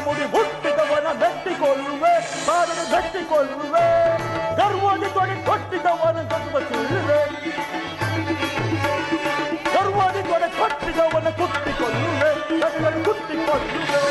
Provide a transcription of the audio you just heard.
ಮುಡಿ ಹುಟ್ಟಿದವನ ಮೆಟ್ಟಿಕೊಳ್ಳುವೆ ಬಾರನ್ನು ಮೆಟ್ಟಿಕೊಳ್ಳುವೆ ಗರ್ವದಿ ತೊಡೆ ಕೊಟ್ಟಿದವನ ಗರ್ವಸುಳ್ಳುವೆ ಗರ್ವದಿ ತೊಡೆ ಕೊಟ್ಟಿದವನ ಕುಟ್ಟಿಕೊಳ್ಳುವೆ ಕುಟ್ಟಿಕೊಳ್ಳುವೆ